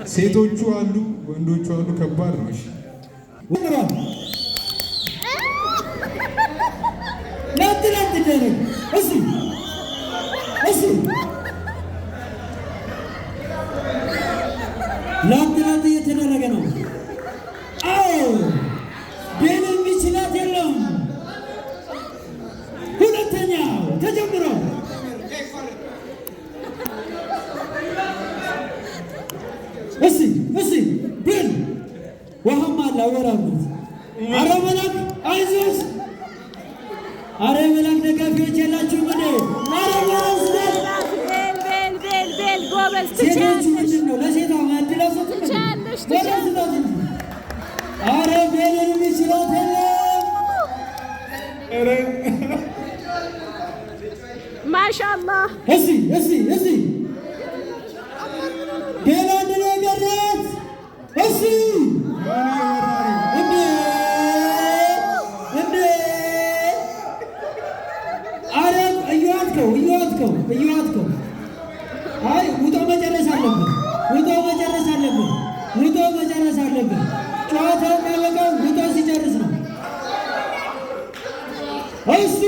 ሴቶቹ አሉ፣ ወንዶቹ አሉ። ከባድ ነው። እሺ ላትላንት ደረግ እሺ እሺ ላትላንት እየተደረገ ነው። አዎ ቤል የሚችላት የለም። ሁለተኛው ተጀምሮ እሺ እሺ ቤል ውሃማ ላወራበት አረ መላክ አይዞሽ አረ መላክ ደጋፊዎች ያላችሁ ምን አረ ቤል ጎበዝ ትችያለሽ ነው ለሴቷ ማድላሰት ትችያለሽ አረ ቤልን የሚችላት የለም። ማሻአላህ እሺ እሺ እሺ ቤል አንድ ነው የቀራት እሺ እየዋትከው አይ ውጦ መጨረስ አለብን። ጨዋታው የሚያበቃው ውጦ ሲጨርስ ነው። እሱ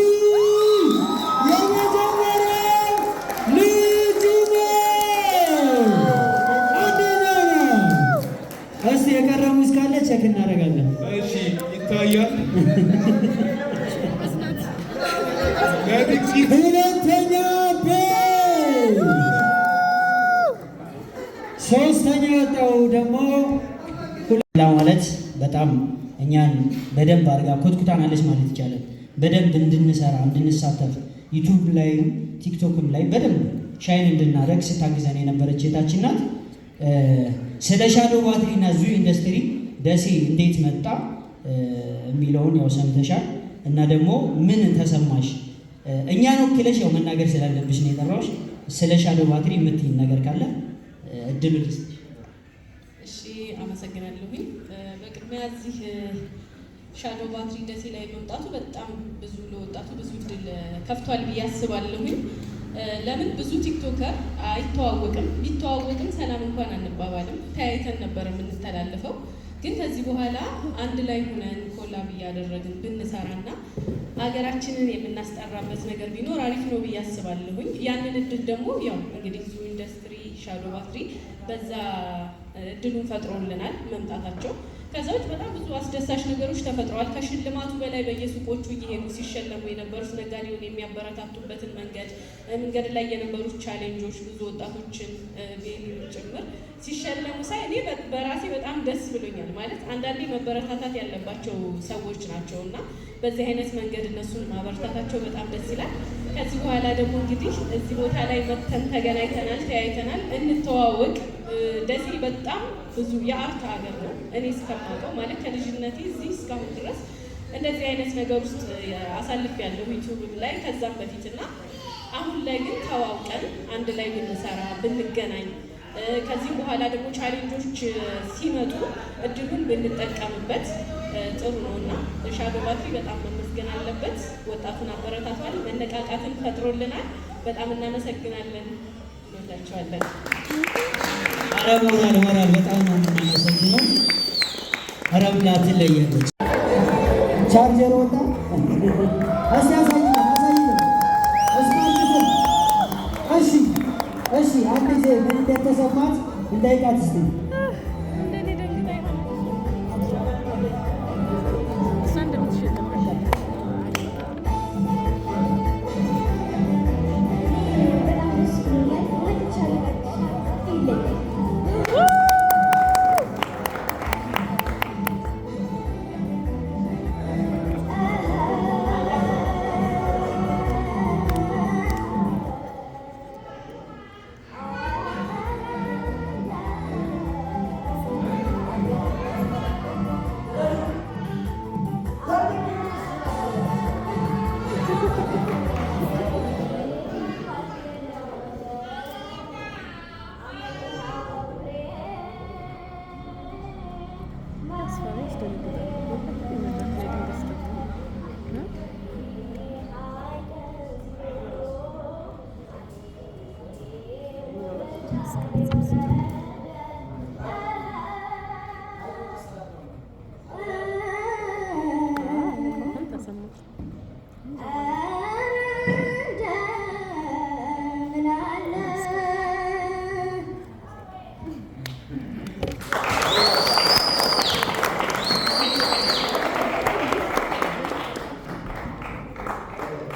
የመጀመሪያው ልጁ ነው። አንደኛ ነው። እስቲ የቀረ ሙዝ ካለ ቼክ እናደርጋለን። እሺ ይታያል። ሁለተኛ ቤል ሶስተኛ ወጣው ደግሞ ማለት በጣም እኛን በደንብ አድርጋ ኮትኩታናለች ማለት ይቻላል። በደንብ እንድንሰራ እንድንሳተፍ ዩቱብ ላይ ቲክቶክም ላይ በደንብ ሻይን እንድናደርግ ስታግዘን የነበረች እህታችን ናት። ስለ ሻዶ ባትሪ እና ዙ ኢንዱስትሪ ደሴ እንዴት መጣ የሚለውን ያው ሰምተሻል እና ደግሞ ምን ተሰማሽ? እኛን ወክለሽ ያው መናገር ስላለብሽ ነው የጠራሁሽ። ስለ ሻዶ ባትሪ የምትይን ነገር ካለ እድሉ ልስጥሽ። እሺ አመሰግናለሁኝ። በቅድሚያ እዚህ ሻዶ ባትሪ ደሴ ላይ መምጣቱ በጣም ብዙ ለወጣቱ ብዙ እድል ከፍቷል ብዬ አስባለሁኝ። ለምን ብዙ ቲክቶከር አይተዋወቅም፣ ቢተዋወቅም ሰላም እንኳን አንባባልም፣ ተያይተን ነበር የምንተላለፈው። ግን ከዚህ በኋላ አንድ ላይ ሆነን ኮላብ እያደረግን ብንሰራና ሀገራችንን የምናስጠራበት ነገር ቢኖር አሪፍ ነው ብዬ አስባለሁኝ። ያንን እድል ደግሞ ያው እንግዲህ ዙ ኢንዱስትሪ ሻዶ ባትሪ በዛ እድሉን ፈጥሮልናል መምጣታቸው። ከዛ ውጭ በጣም ብዙ አስደሳች ነገሮች ተፈጥረዋል። ከሽልማቱ በላይ በየሱቆቹ እየሄዱ ሲሸለሙ የነበሩት ነጋዴውን የሚያበረታቱበትን መንገድ ላይ የነበሩት ቻሌንጆች ብዙ ወጣቶችን ጭምር ሲሸለሙ ሳይ እኔ በራሴ በጣም ደስ ብሎኛል። ማለት አንዳንዴ መበረታታት ያለባቸው ሰዎች ናቸው እና በዚህ አይነት መንገድ እነሱን ማበረታታቸው በጣም ደስ ይላል። ከዚህ በኋላ ደግሞ እንግዲህ እዚህ ቦታ ላይ መተን ተገናኝተናል፣ ተያይተናል፣ እንተዋወቅ። ደሴ በጣም ብዙ የአርት ሀገር ነው። እኔ እስከማውቀው ማለት ከልጅነቴ እዚህ እስካሁን ድረስ እንደዚህ አይነት ነገር ውስጥ አሳልፍ ያለው ዩቱብ ላይ ከዛም በፊትና አሁን ላይ ግን ተዋውቀን አንድ ላይ ብንሰራ ብንገናኝ፣ ከዚህም በኋላ ደግሞ ቻሌንጆች ሲመጡ እድሉን ብንጠቀምበት ጥሩ ነው እና ሻዶ ባትሪ በጣም መመስገን አለበት። ወጣቱን አበረታቷል፣ መነቃቃትን ፈጥሮልናል። በጣም እናመሰግናለን። እንወዳቸዋለን። አረ ሞራል በጣም ነው የምናመሰግነው። አረ ብላ ትለያለች። ቻርጀር ወጣ አሳሳይ እሺ አንድ ጊዜ ምን እንደተሰማት እንዳይቃት እስቲ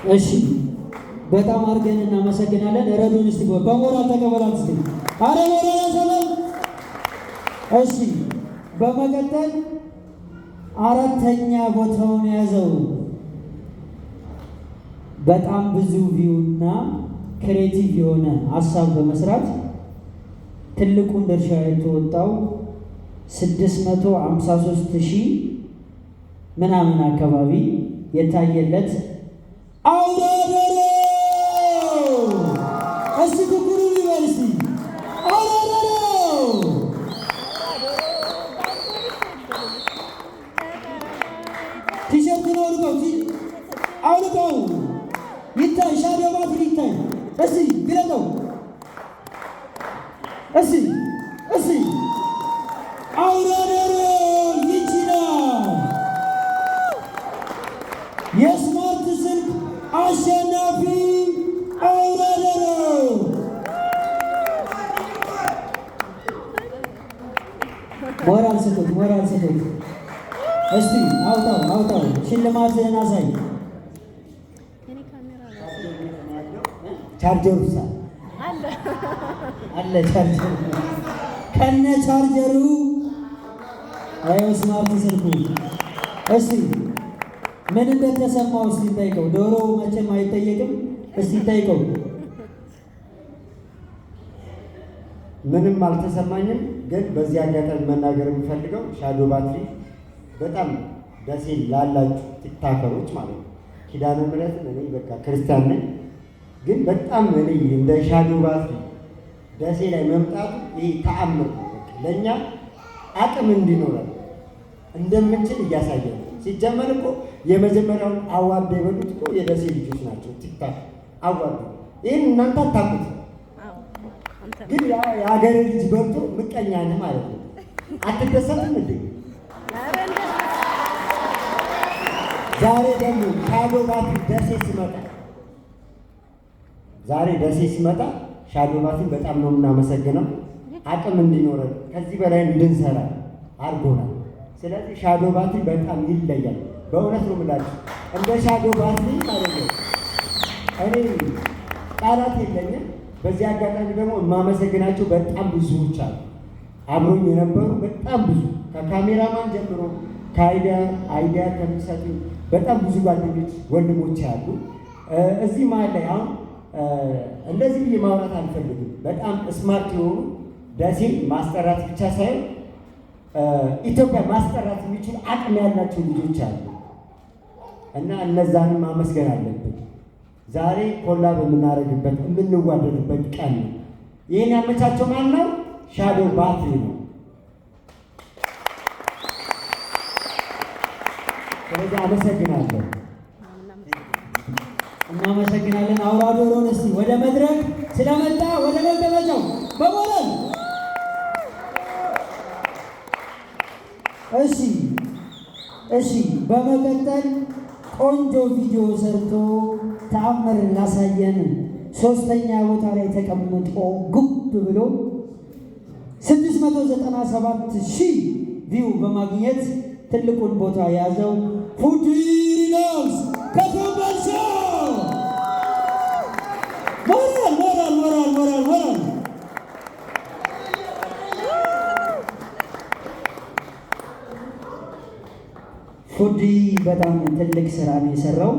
እሺ በጣም አድርገን እናመሰግናለን። ረዱን እስቲ በሞራል ተቀበላት እስቲ። አረ ሞራል ሰላም። እሺ በመቀጠል አራተኛ ቦታውን የያዘው በጣም ብዙ ቪውና ክሬቲቭ የሆነ ሀሳብ በመስራት ትልቁን ድርሻ የተወጣው 653,000 ምናምን አካባቢ የታየለት አውራደሮ እስቲ ኩኩሩ ዩኒቨርሲቲ አውራደሮ ቲሸርቱን አውልቀው ይታይ ሻዶ ባትሪ ይታይ እስቲ ግለጠው እስቲ አውራደሮ ይችላል። የስማርት ስልክ አሸናፊ አውራደሮ ሞራል ስጡት። እስቲ አውጣው ሽልማትህን አሳይ። ቻርጀሩ አለ ቻርጀሩ ከነ ቻርጀሩ ስማርት ስልኩ። እስቲ ምን እንደተሰማው እስቲ ጠይቀው። ዶሮ መቼም አይጠየቅም። እስቲ ጠይቀው። ምንም አልተሰማኝም። ግን በዚህ አጋጣሚ መናገር የምፈልገው ሻዶ ባትሪ በጣም ደሴ ላላችሁ ቲክታከሮች ማለት ነው ኪዳነ ምሕረትን እኔ በቃ ክርስቲያን ነኝ፣ ግን በጣም እኔ እንደ ሻዶ ባትሪ ደሴ ላይ መምጣቱ ይሄ ተአምር ነው። ለእኛ አቅም እንዲኖረን እንደምንችል እያሳየ ነው። ሲጀመር እኮ የመጀመሪያውን አዋርድ የበሉት እኮ የደሴ ልጆች ናቸው። ቲክታክ አዋርድ ይህን እናንተ አታውቁት፣ ግን የሀገሬ ልጅ በልቶ ምቀኛ ነህ ማለት ነው። አትደሰትም እንዴ? ዛሬ ደግሞ ሻዶ ባትሪ ደሴ ሲመጣ ሻዶ ባትሪ በጣም ነው የምናመሰግነው። አቅም እንዲኖረን ከዚህ በላይ እንድንሰራ አድርጎናል። ስለዚህ ሻዶ ባትሪ በጣም ይለያል። በእውነት ነው የምላችሁ እንደ ሻዶ ባትሪ ማለት ነው። እኔ ቃላት የለኝም። በዚህ አጋጣሚ ደግሞ የማመሰግናቸው በጣም ብዙዎች አሉ፣ አብሮኝ የነበሩ በጣም ብዙ ከካሜራማን ጀምሮ አይዲያ ከሚሰጡ በጣም ብዙ ጓደኞች ወንድሞች አሉ። እዚህ መሀል ላይ አሁን እንደዚህ ብዬ ማውራት አልፈልግም። በጣም ስማርት የሆኑ ደሴን ማስጠራት ብቻ ሳይሆን ኢትዮጵያ ማስጠራት የሚችሉ አቅም ያላቸው ልጆች አሉ እና እነዛንም ማመስገን አለብን። ዛሬ ኮላብ የምናደርግበት የምንዋደድበት ቀን ነው። ይህን ያመቻቸው ማን ነው? ሻዶ ባትሪ ነው። ስለዚህ አመሰግናለሁ። እናመሰግናለን። አውራ ዶሮን እስቲ ወደ መድረክ ስለመጣ ወደ መቀመጫው በሞራል እሺ። በመቀጠል ቆንጆ ቪዲዮ ሰርቶ ተአምር ላሳየን ሶስተኛ ቦታ ላይ ተቀምጦ ጉብ ብሎ 697,000 ቪው በማግኘት ትልቁን ቦታ የያዘው ፉዲ ሪላክስ ከኮምቦልቻ ሞራል ፉዲ በጣም ትልቅ ስራ ነው የሰራው።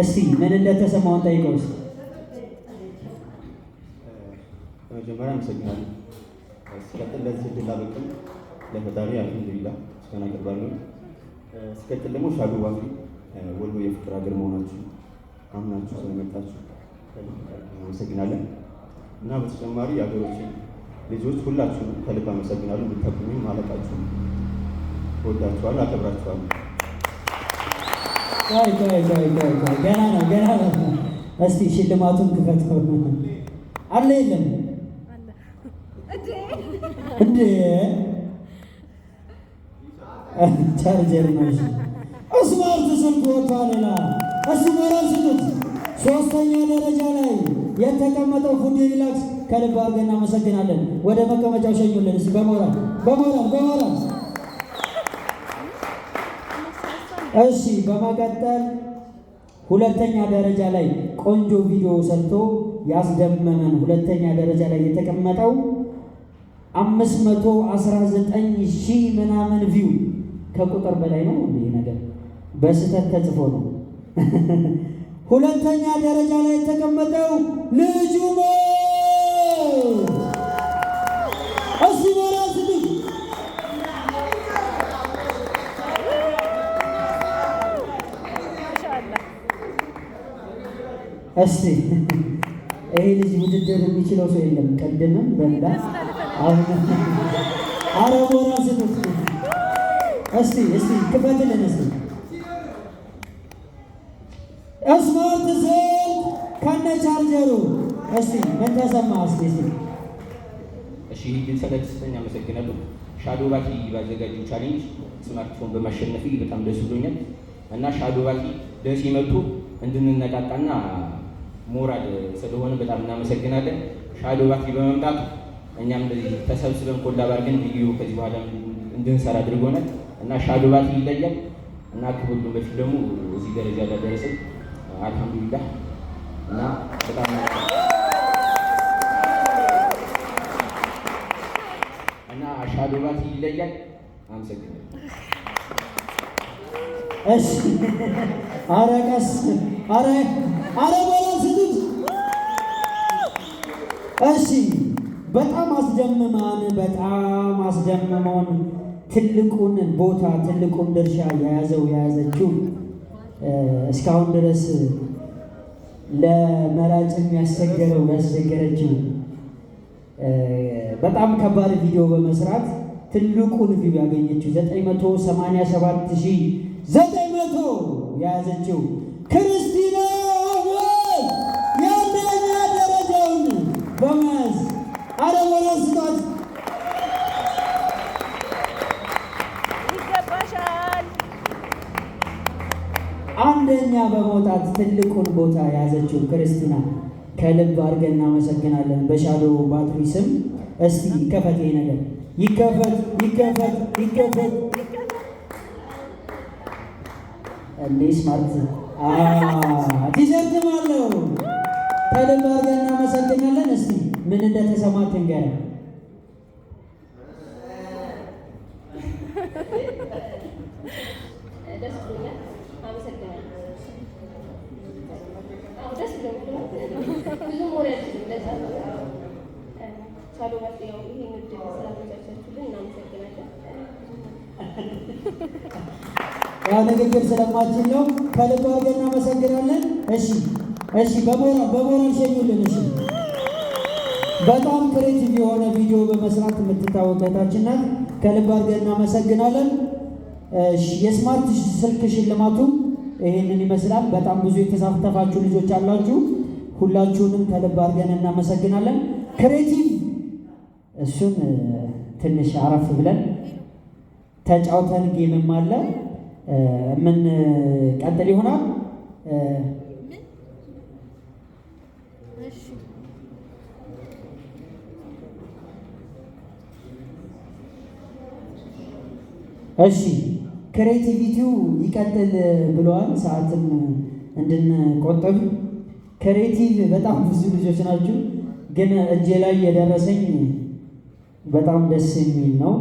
እስቲ ምን እንደተሰማውን ጠይቀው። በመጀመሪያ አመሰግናለሁ። ሲቀጥል ለዚህ ዕድል ላበቃኝ ለፈጣሪ አልሐምዱሊላህ ምስጋና አቀርባለሁ። ሲቀጥል ደግሞ ሻዶ ባትሪ ወሎ የፍቅር ሀገር መሆናችሁ አምናችሁ ስለመጣችሁ አመሰግናለን እና በተጨማሪ የሀገሮች ልጆች ሁላችሁም ከልብ አመሰግናለሁ። ብታቁኝም ማለቃችሁ ወዳችኋለሁ፣ አከብራችኋለሁ። ገና ነው። እስቲ ሽልማቱን ክፈተው። አለ የለም እንዴ? ቻርጀር ነው። ስማርት ስልክ ወጥቷል። እሱ ሞራል ስጡት። ሶስተኛ ደረጃ ላይ የተቀመጠው ፉዲ ሪላክስ ከልብ አድርገን እናመሰግናለን። ወደ መቀመጫው ሸኙልን እስቲ በሞራል። እሺ በመቀጠል ሁለተኛ ደረጃ ላይ ቆንጆ ቪዲዮ ሰርቶ ያስደመመን ሁለተኛ ደረጃ ላይ የተቀመጠው 519,000 ምናምን ቪው ከቁጥር በላይ ነው። እንዴ ነገር በስተት ተጽፎ ነው። ሁለተኛ ደረጃ ላይ የተቀመጠው ልጁ እስቲ ይሄ ልጅ ውድድር የሚችለው ሰው የለም። ቀደምም በእንዳ አሁን አረቦራ ስጡት። እስቲ ክፈትልን እስቲ ስማርት ስልክ ከነ ቻርጀሩ እስቲ ምን ተሰማ? እስቲ እሺ ግን ስለተሰጠኝ አመሰግናለሁ። ሻዶ ባቲ ባዘጋጀው ቻሌንጅ ስማርትፎን በማሸነፊ በጣም ደስ ብሎኛል እና ሻዶ ባቲ ደስ ይመጡ እንድንነቃቃና ሞራል ስለሆነ በጣም እናመሰግናለን። ሻዶ ባቲ በመምጣቱ እኛም እንደዚህ ተሰብስበን ኮላብ አድርገን ቪዲዮ ከዚህ በኋላ እንድንሰራ አድርጎናል እና ሻዶ ባቲ ይለያል እና ከሁሉም በፊት ደግሞ እዚህ ደረጃ ላደረሰን አልሐምዱሊላህ እና በጣም እና ሻዶ ባቲ ይለያል። አመሰግናለሁ። እሺ አረቀስ አረ በላስቱት። እሺ በጣም አስደምመውን ትልቁን ቦታ ትልቁን ድርሻ የያዘችው እስካሁን ድረስ ለመራጭ ያስቸገረችው በጣም ከባድ ቪዲዮ በመስራት ትልቁን ቪዲዮ ያገኘችው 987,900 የያዘችው ክርስቲና የአንደኛ ደረጃውን በመያዝ አረቦራ ስጧት። ይገባሻል። አንደኛ በመውጣት ትልቁን ቦታ የያዘችው ክርስቲና ከልብ አድርገን እናመሰግናለን። በሻዶ ባትሪ ስም እስቲ ይከፈት፣ ይሄ ነገር ይከፈት። እንዴ ስማርት ቲሸርትም አለው። ከልብ አድርገን እናመሰግናለን። እስቲ ምን እንደተሰማት እንገራ። ያው ንግግር ስለማችን ነው። ከልብ አድርገን እናመሰግናለን። እሺ በሞራል ሸኙልን። እሺ በጣም ክሬቲቭ የሆነ ቪዲዮ በመስራት የምትታወቅ እህታችን ናት። ከልብ አድርገን እናመሰግናለን። የስማርት ስልክ ሽልማቱ ይሄንን ይመስላል። በጣም ብዙ የተሳተፋችሁ ልጆች አላችሁ። ሁላችሁንም ከልብ አድርገን እናመሰግናለን። ክሬቲቭ እሱን ትንሽ አረፍ ብለን ተጫውተን ጌምም አለ ምን ቀጥል ይሆናል። እሺ ክሬቲቪቲው ይቀጥል ብለዋል። ሰዓትም እንድንቆጥብ ክሬቲቭ በጣም ብዙ ልጆች ናችሁ፣ ግን እጄ ላይ የደረሰኝ በጣም ደስ የሚል ነው።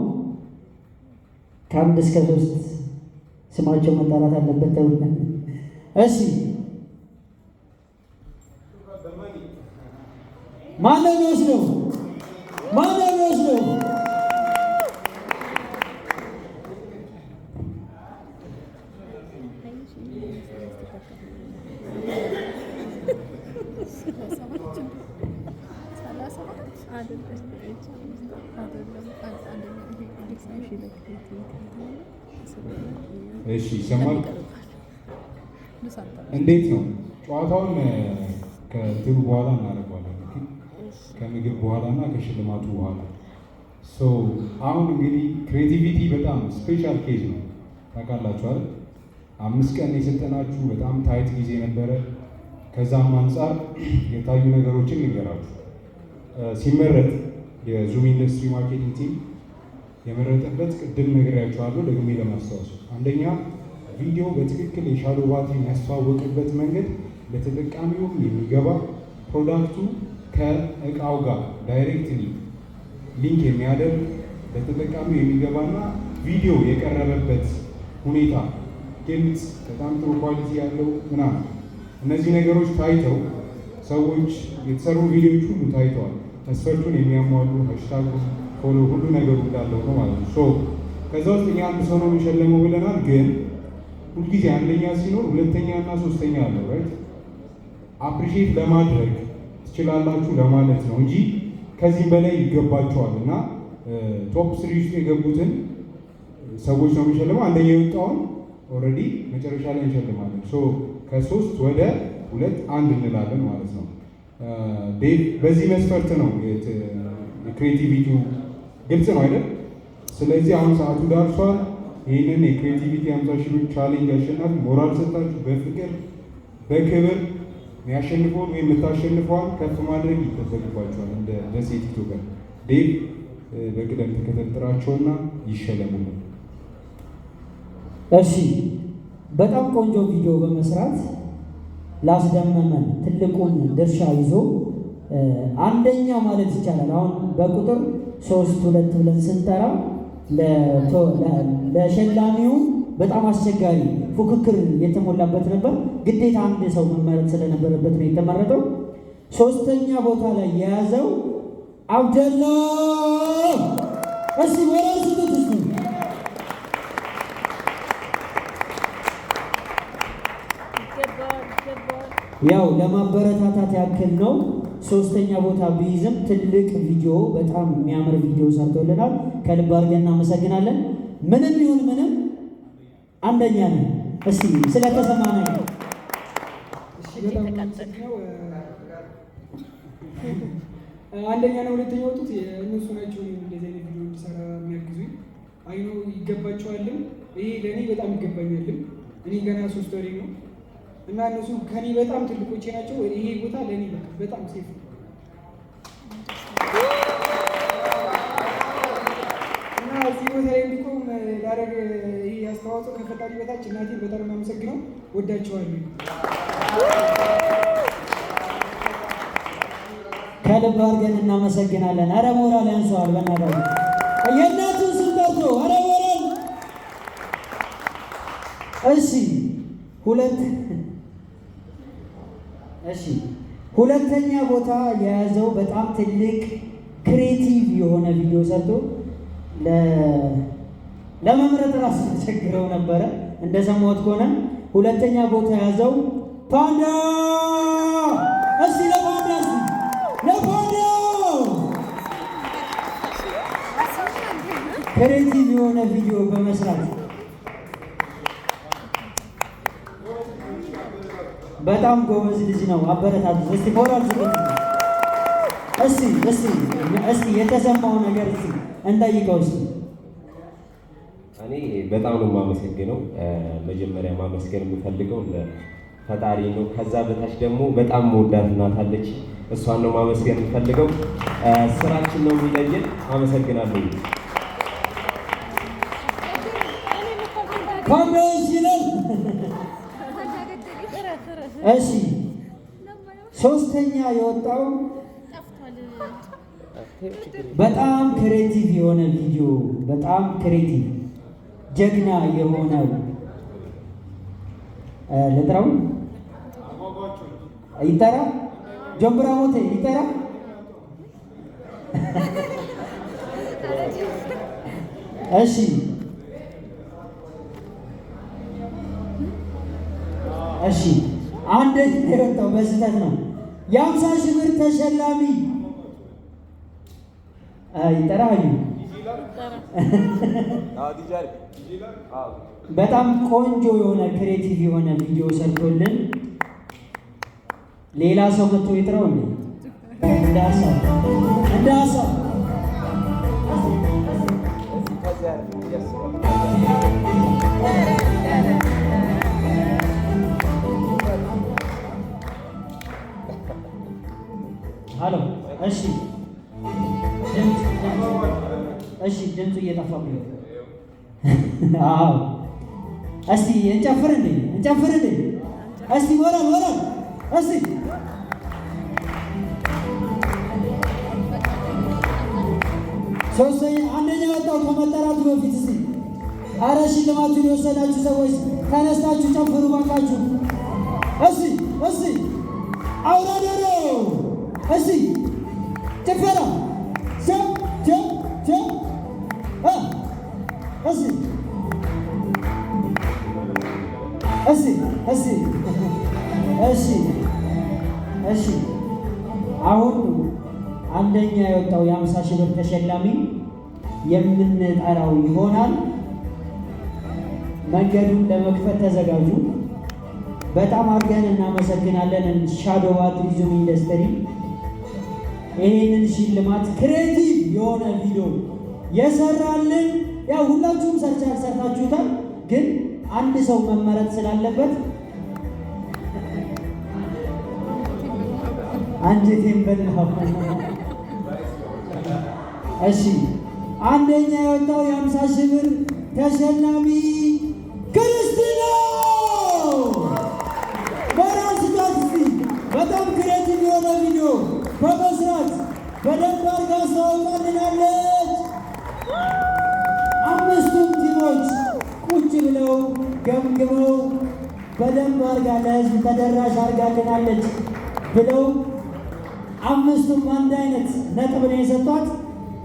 ከ1 እስከ 3 ስማቸው መጣራት አለበት ተብሎ እሺ ማነው የሚወስደው? እሺ ይሰማል። እንዴት ነው ጨዋታውን? ከትሩ በኋላ እናደርገዋለን፣ ከምግብ በኋላ እና ከሽልማቱ በኋላ። አሁን እንግዲህ ክሬቲቪቲ በጣም ስፔሻል ኬዝ ነው ታውቃላችሁ አይደል? 5 ቀን የሰጠናችሁ በጣም ታይት ጊዜ ነበረ። ከዛም አንጻር የታዩ ነገሮችን ንገራችሁ። ሲመረጥ የዙም ኢንዱስትሪ ማርኬቲንግ ቲም የመረጠበት ቅድም ነግሬያችኋለሁ፣ ደግሜ ለማስታወስ አንደኛ ቪዲዮ በትክክል የሻዶ ባትሪ የሚያስተዋወቅበት መንገድ ለተጠቃሚውም የሚገባ ፕሮዳክቱ ከእቃው ጋር ዳይሬክትሊ ሊንክ የሚያደርግ ለተጠቃሚው የሚገባና ቪዲዮ የቀረበበት ሁኔታ ግልጽ፣ በጣም ጥሩ ኳሊቲ ያለው ምናምን እነዚህ ነገሮች ታይተው ሰዎች የተሰሩ ቪዲዮዎች ሁሉ ታይተዋል። መስፈርቱን የሚያሟሉ ሃሽታግ ፎሎ ሁሉ ነገሩ እንዳለው ነው ማለት ነው። ከዛ ውስጥ እኛ አንድ ሰው ነው የሚሸለመው ብለናል። ግን ሁልጊዜ አንደኛ ሲኖር ሁለተኛ እና ሶስተኛ አለው። ራይት አፕሪሺየት ለማድረግ ትችላላችሁ ለማለት ነው እንጂ ከዚህም በላይ ይገባቸዋል። እና ቶፕ ስሪ ውስጥ የገቡትን ሰዎች ነው የሚሸልመው። አንደኛ የወጣውን ኦልሬዲ መጨረሻ ላይ እንሸልማለን። ከ3 ወደ 2 1 እንላለን ማለት ነው። በዚህ መስፈርት ነው የክሬቲቪቲው ግልጽ ነው አይደል? ስለዚህ አሁን ሰዓቱ ደርሷል። ይህንን የክሬቲቪቲ 50 ሺህ ብር ቻሌንጅ አሸናፊ ሞራል ሰጣችሁ በፍቅር በክብር የሚያሸንፈውን ወይም የምታሸንፈዋን ከፍ ማድረግ ይጠበቅባቸዋል። እንደ ሴት ኢትዮጵያ ዴቭ በቅደም ተከተል ጥራቸውና ይሸለሙልን። እሺ፣ በጣም ቆንጆ ቪዲዮ በመስራት ላስደመመን ትልቁን ድርሻ ይዞ አንደኛ ማለት ይቻላል። አሁን በቁጥር 3-2 ብለን ስንጠራ ለሸላሚው በጣም አስቸጋሪ ፉክክር የተሞላበት ነበር። ግዴታ አንድ ሰው መመረጥ ስለነበረበት ነው የተመረጠው። 3ኛ ቦታ ላይ የያዘው አብደላ እስቲ ወራስ ትትስ ያው ለማበረታታት ያክል ነው። 3ኛ ቦታ ቢይዝም ትልቅ ቪዲዮ፣ በጣም የሚያምር ቪዲዮ ሰርቶልናል። ከልብ አድርገን እናመሰግናለን። ምንም ይሁን ምንም አንደኛ ነን። እስቲ ስለተሰማነ አንደኛ ነው። ሁለተኛ ወጡት እነሱ ናቸው። እንደዚህ አይነት ቪዲዮ እንዲሰራ የሚያግዙኝ አይኖ ይገባቸዋልም። ይሄ ለእኔ በጣም ይገባኛልም። እኔ ገና 3 ወሬ ነው እና እነሱ ከኔ በጣም ትልቆቼ ናቸው። ይሄ ቦታ ለእኔ በጣም ሴፍ ነው እና እዚህ ቦታ ላይ እንዲቆም ላደርግ ይህ አስተዋጽኦ ከፈጣሪ በታች እናቴን በጣም የማመሰግነው። ወዳቸዋለሁ። ከልብ አድርገን እናመሰግናለን። አረ ሞራል ያንሰዋል። በእናትህ የእናቱን ስም ጠርቶ አረ ሞራል። ሁለተኛ ቦታ የያዘው በጣም ትልቅ ክሬቲቭ የሆነ ቪዲዮ ሰርቶ ለመምረጥ ራሱ ተቸግረው ነበረ። እንደሰማሁት ከሆነ ሁለተኛ ቦታ የያዘው ፓንዳ። እስቲ ለፓንዳ ክሬቲቭ የሆነ ቪዲዮ በመስራት በጣም ጎበዝ ልጅ ነው። አበረታቱ። እስቲ ሞራል ዝግጅ እስቲ የተሰማው ነገር እስቲ እንጠይቀው። እስቲ እኔ በጣም ነው የማመሰግነው። መጀመሪያ ማመስገን የምፈልገው ፈጣሪ ነው። ከዛ በታች ደግሞ በጣም መወዳት እናት አለች። እሷን ነው ማመስገን የምፈልገው። ስራችን ነው የሚለየን። አመሰግናለሁ። እሺ፣ 3ኛ የወጣው በጣም ክሬቲቭ የሆነ ቪዲዮ፣ በጣም ክሬቲቭ ጀግና የሆነው ለጥራው ይጠራ ጀምራ ሞቴ ይጠራ። እሺ አንደኛ የወጣው በስህተት ነው። የ50 ሺህ ብር ተሸላሚ ይጠራሉ። በጣም ቆንጆ የሆነ ክሬቲቭ የሆነ ቪዲዮ ሰርቶልን ሌላ ሰው መጥቶ ይጥራው እንዴ እንደ ሀሳብ ሀሎ። እሺ ድምፁ እየጠፋብኝ ነው። አዎ እስቲ እንጨፍር እንዴ እስቲ ሞራል እስቲ ሶስተኛ አንደኛ ወጣው ከመጠራቱ በፊት እስቲ አረ ሽልማቱን የወሰዳችሁ ሰዎች ተነስታችሁ ጨፍሩ ባካችሁ። እስቲ አውራ ዶሮ እስቲ ጭፈራ እሺ አሁን አንደኛ የወጣው የ50 ሺህ ብር ተሸላሚ የምንጠራው ይሆናል። መንገዱን ለመክፈት ተዘጋጁ። በጣም አድርገን እናመሰግናለን ሻዶ ባትሪ ዙም ኢንዱስትሪ ይህንን ሽልማት ክሬቲቭ የሆነ ቪዲዮ የሰራልን። ያው ሁላችሁም ሰርታችሁታል፣ ግን አንድ ሰው መመረጥ ስላለበት አንጀቴን በላው። እሺ አንደኛ የወጣው የ50 ሺህ ብር ተሸላሚ ክርስቲና በራስ ጋርሲ በጣም ክሬቲቭ የሆነ ቪዲዮ በመስራት በደንብ አድርጋ አስተዋውቃልናለች። 5ቱም ቲሞች ቁጭ ብለው ገምግመው በደንብ አድርጋ ለህዝብ ተደራሽ አድርጋልናለች ብለው 5ቱም አንድ አይነት ነጥብ ነው የሰጧት።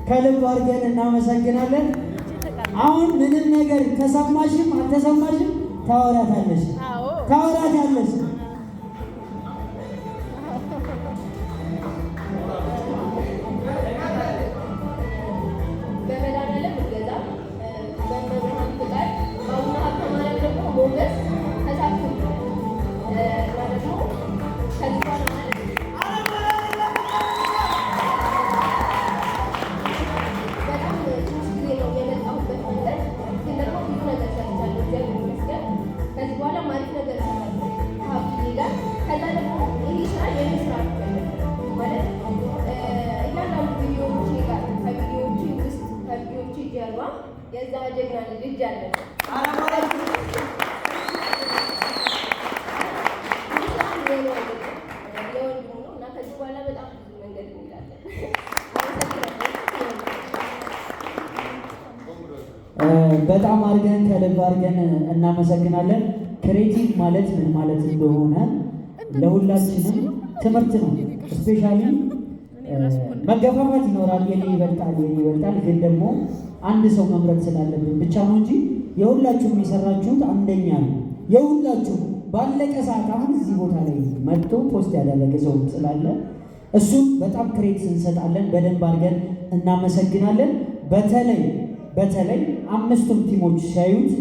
ከልብ አድርገን እናመሰግናለን። አሁን ምንም ነገር ተሰማሽም አልተሰማሽም ታወራታለሽ። በመድኃኒዓለም እገዛ በመብርሃን ፍቃድ በአቡነ ሀብተ ማርያም ደግሞ ሞገስ ተሳትፎ እና ደግሞ ከዚህ በኋላ በጣም ትንሽ ጊዜ ነው የመጣሁበት መንገድ፣ ግን ደግሞ ብዙ ነገር ሰርቻለሁ። እግዚአብሔር ይመስገን። ከዚህ በኋላ አሪፍ ነገር እሰራለሁ ከሀብትዬ ጋር። ከዛ ደግሞ ይህ ስራ የኔ ስራ ማለት እያንዳንዱ ቪዲዮዎቼ ጋር ከቪዲዮዎቼ ውስጥ ከቪዲዮዎቼ ጀርባ የዛ ጀግና ልጅ አለ። የወንድሙ ነው እና ከዚህ በኋላ በጣም ብዙ መንገድ እንሄዳለን። በጣም አድርገን ከልብ አድርገን እናመሰግናለን። ክሬቲቭ ማለት ምን ማለት እንደሆነ ለሁላችንም ትምህርት ነው። ስፔሻሊ መገፋፋት ይኖራል። የኔ ይበልጣል፣ ግን ደግሞ አንድ ሰው መምረጥ ስላለብን ብቻ ነው እንጂ የሁላችሁም የሰራችሁት አንደኛ ነው። የሁላችሁም ባለቀ ሰዓት አሁን እዚህ ቦታ ላይ መጥቶ ፖስት ያደረገ ሰው ስላለ እሱም በጣም ክሬት እንሰጣለን። በደንብ አድርገን እናመሰግናለን። በተለይ 5ቱም ቲሞች ሲያዩት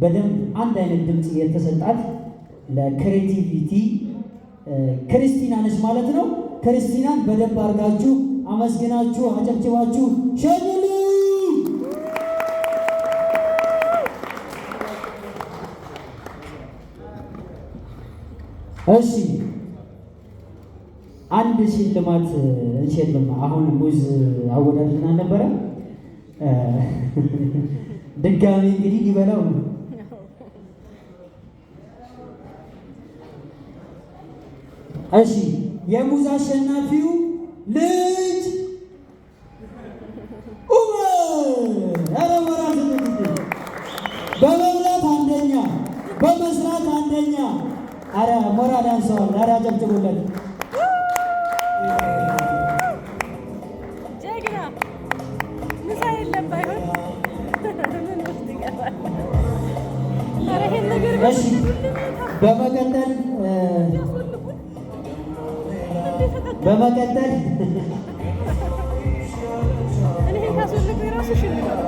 በደንብ አንድ አይነት ድምፅ የተሰጣት ለክሬቲቪቲ ክርስቲና ነች ማለት ነው። ክርስቲናን በደንብ አድርጋችሁ አመስግናችሁ አጨብጭባችሁ ሸኙሉ። እሺ አንድ ሽልማት እንሸልም። አሁን ሙዝ አወዳድና ነበረ ድጋሚ እንግዲህ ሊበላው ነው። እሺ የሙዝ አሸናፊው ልጅ በመብላት አንደኛ፣ በመስራት አንደኛ። አረ ሞራል ያንሰዋል። አረ አጨብጭቡለት። ጀግና ምሳ የለም ባይሆን ምን ውስጥ ይገባል? አረ ይሄን ነገር በመቀጠል እኔ ካስወልኩ የራሱ ሽልማት